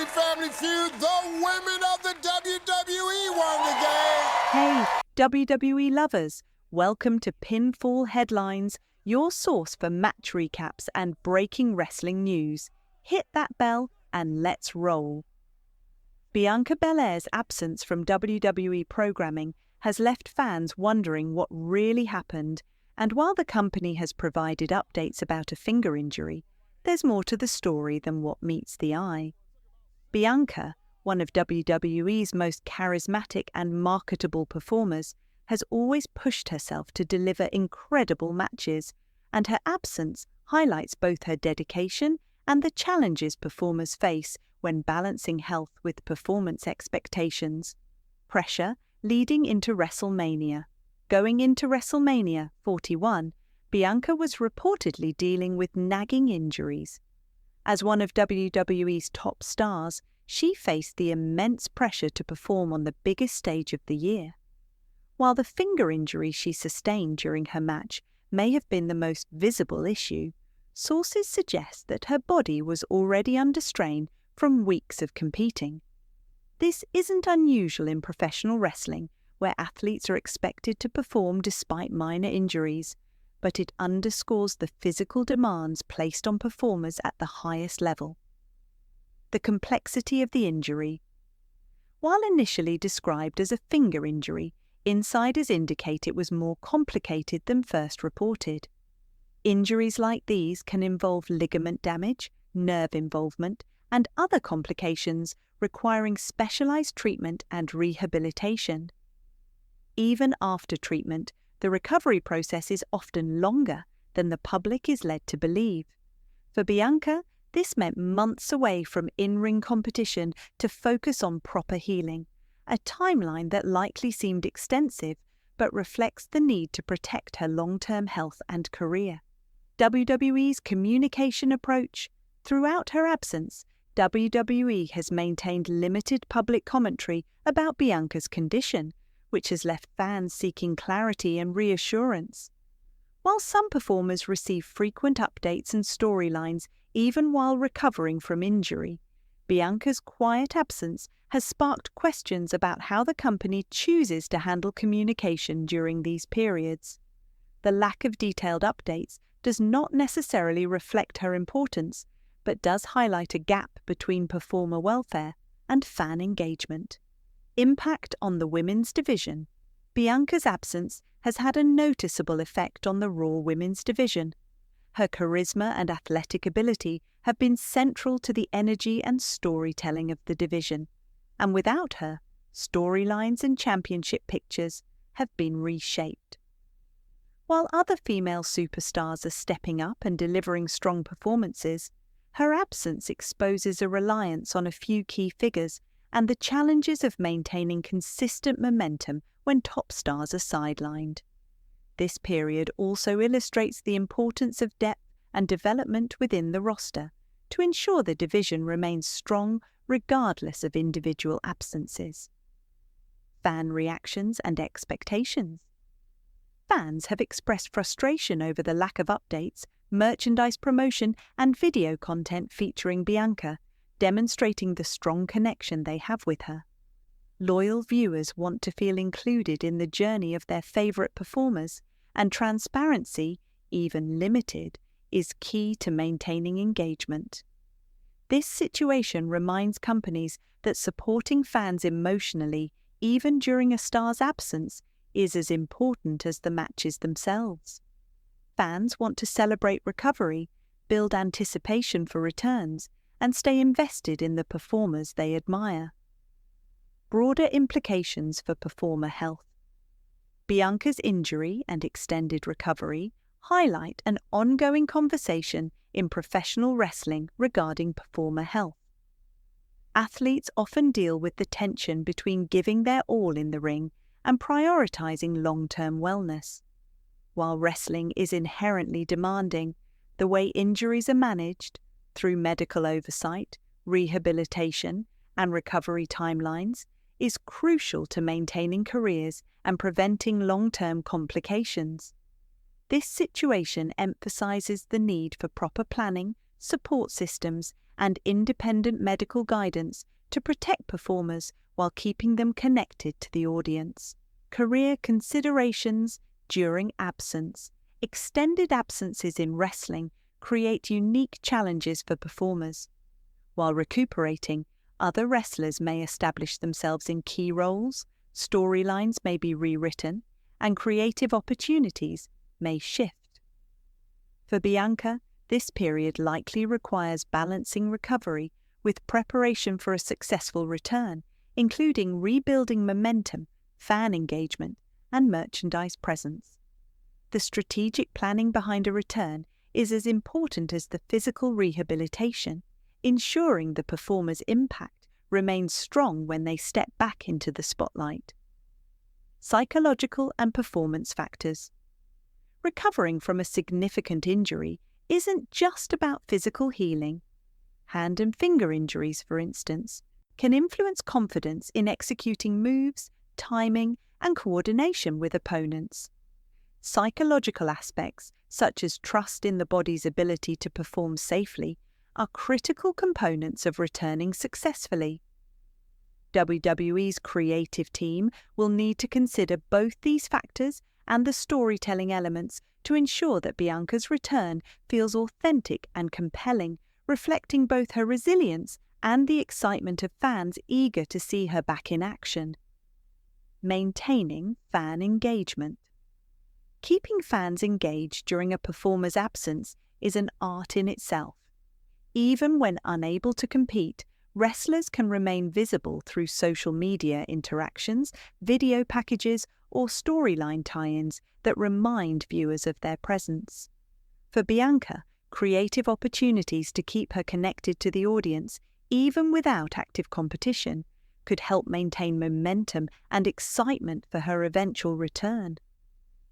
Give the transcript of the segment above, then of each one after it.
Family Feud, the women of the WWE won the game. Hey, WWE lovers, welcome to Pinfall Headlines, your source for match recaps and breaking wrestling news. Hit that bell and let's roll. Bianca Belair's absence from WWE programming has left fans wondering what really happened, and while the company has provided updates about a finger injury, there's more to the story than what meets the eye. Bianca, one of WWE's most charismatic and marketable performers, has always pushed herself to deliver incredible matches, and her absence highlights both her dedication and the challenges performers face when balancing health with performance expectations. Pressure leading into WrestleMania. Going into WrestleMania 41, Bianca was reportedly dealing with nagging injuries. As one of WWE's top stars, she faced the immense pressure to perform on the biggest stage of the year. While the finger injury she sustained during her match may have been the most visible issue, sources suggest that her body was already under strain from weeks of competing. This isn't unusual in professional wrestling, where athletes are expected to perform despite minor injuries, but it underscores the physical demands placed on performers at the highest level. The complexity of the injury. While initially described as a finger injury, insiders indicate it was more complicated than first reported. Injuries like these can involve ligament damage, nerve involvement, and other complications requiring specialized treatment and rehabilitation. Even after treatment, the recovery process is often longer than the public is led to believe. For Bianca, this meant months away from in-ring competition to focus on proper healing, a timeline that likely seemed extensive but reflects the need to protect her long-term health and career. WWE's communication approach. Throughout her absence, WWE has maintained limited public commentary about Bianca's condition, which has left fans seeking clarity and reassurance. While some performers receive frequent updates and storylines even while recovering from injury, Bianca's quiet absence has sparked questions about how the company chooses to handle communication during these periods. The lack of detailed updates does not necessarily reflect her importance, but does highlight a gap between performer welfare and fan engagement. Impact on the women's division. Bianca's absence has had a noticeable effect on the Raw women's division. Her charisma and athletic ability have been central to the energy and storytelling of the division, and without her, storylines and championship pictures have been reshaped. While other female superstars are stepping up and delivering strong performances, her absence exposes a reliance on a few key figures and the challenges of maintaining consistent momentum when top stars are sidelined. This period also illustrates the importance of depth and development within the roster to ensure the division remains strong regardless of individual absences. Fan reactions and expectations. Fans have expressed frustration over the lack of updates, merchandise promotion, and video content featuring Bianca, demonstrating the strong connection they have with her. Loyal viewers want to feel included in the journey of their favorite performers, and transparency, even limited, is key to maintaining engagement. This situation reminds companies that supporting fans emotionally, even during a star's absence, is as important as the matches themselves. Fans want to celebrate recovery, build anticipation for returns, and stay invested in the performers they admire. Broader implications for performer health. Bianca's injury and extended recovery highlight an ongoing conversation in professional wrestling regarding performer health. Athletes often deal with the tension between giving their all in the ring and prioritizing long-term wellness. While wrestling is inherently demanding, the way injuries are managed, through medical oversight, rehabilitation, and recovery timelines, is crucial to maintaining careers and preventing long-term complications. This situation emphasizes the need for proper planning, support systems, and independent medical guidance to protect performers while keeping them connected to the audience. Career considerations during absence. Extended absences in wrestling create unique challenges for performers. While recuperating, other wrestlers may establish themselves in key roles, storylines may be rewritten, and creative opportunities may shift. For Bianca, this period likely requires balancing recovery with preparation for a successful return, including rebuilding momentum, fan engagement, and merchandise presence. The strategic planning behind a return is as important as the physical rehabilitation, ensuring the performer's impact remains strong when they step back into the spotlight. Psychological and performance factors. Recovering from a significant injury isn't just about physical healing. Hand and finger injuries, for instance, can influence confidence in executing moves, timing, and coordination with opponents. Psychological aspects, such as trust in the body's ability to perform safely, are critical components of returning successfully. WWE's creative team will need to consider both these factors and the storytelling elements to ensure that Bianca's return feels authentic and compelling, reflecting both her resilience and the excitement of fans eager to see her back in action. Maintaining fan engagement. Keeping fans engaged during a performer's absence is an art in itself. Even when unable to compete, wrestlers can remain visible through social media interactions, video packages, or storyline tie-ins that remind viewers of their presence. For Bianca, creative opportunities to keep her connected to the audience, even without active competition, could help maintain momentum and excitement for her eventual return.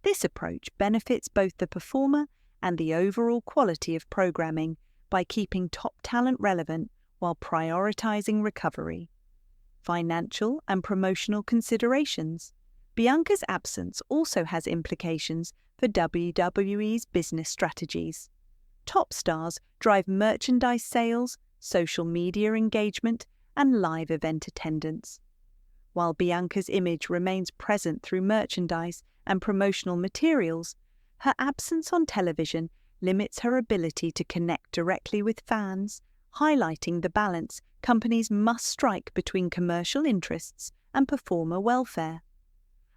This approach benefits both the performer and the overall quality of programming by keeping top talent relevant while prioritizing recovery. Financial and promotional considerations. Bianca's absence also has implications for WWE's business strategies. Top stars drive merchandise sales, social media engagement, and live event attendance. While Bianca's image remains present through merchandise and promotional materials, her absence on television limits her ability to connect directly with fans, highlighting the balance companies must strike between commercial interests and performer welfare.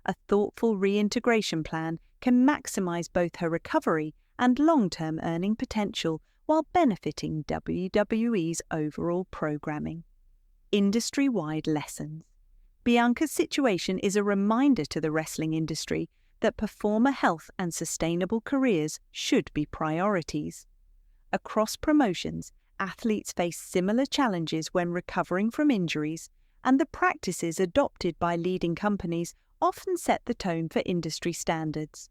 A thoughtful reintegration plan can maximize both her recovery and long-term earning potential while benefiting WWE's overall programming. Industry-wide lessons. Bianca's situation is a reminder to the wrestling industry that performer health and sustainable careers should be priorities. Across promotions, athletes face similar challenges when recovering from injuries, and the practices adopted by leading companies often set the tone for industry standards.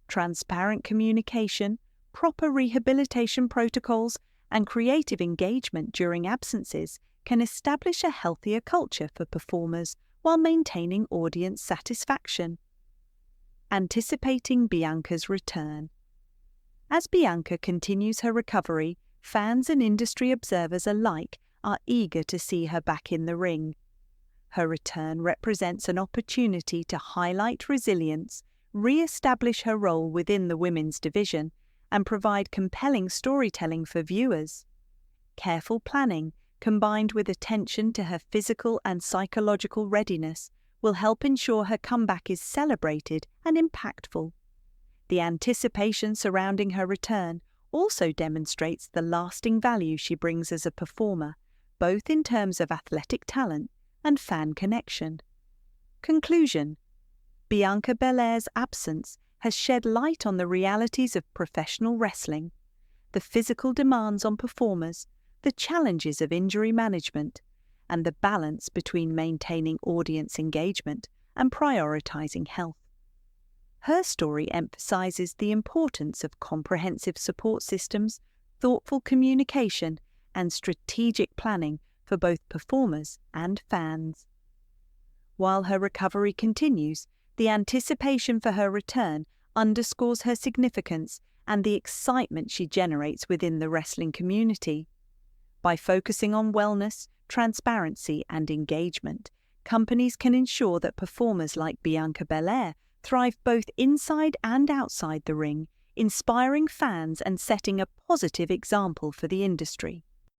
Transparent communication, proper rehabilitation protocols, and creative engagement during absences can establish a healthier culture for performers while maintaining audience satisfaction. Anticipating Bianca's return. As Bianca continues her recovery, fans and industry observers alike are eager to see her back in the ring. Her return represents an opportunity to highlight resilience, re-establish her role within the women's division, and provide compelling storytelling for viewers. Careful planning, combined with attention to her physical and psychological readiness, will help ensure her comeback is celebrated and impactful. The anticipation surrounding her return also demonstrates the lasting value she brings as a performer, both in terms of athletic talent and fan connection. Conclusion. Bianca Belair's absence has shed light on the realities of professional wrestling, the physical demands on performers, the challenges of injury management, and the balance between maintaining audience engagement and prioritizing health. Her story emphasizes the importance of comprehensive support systems, thoughtful communication, and strategic planning for both performers and fans. While her recovery continues, the anticipation for her return underscores her significance and the excitement she generates within the wrestling community. By focusing on wellness, transparency, and engagement, companies can ensure that performers like Bianca Belair thrive both inside and outside the ring, inspiring fans and setting a positive example for the industry.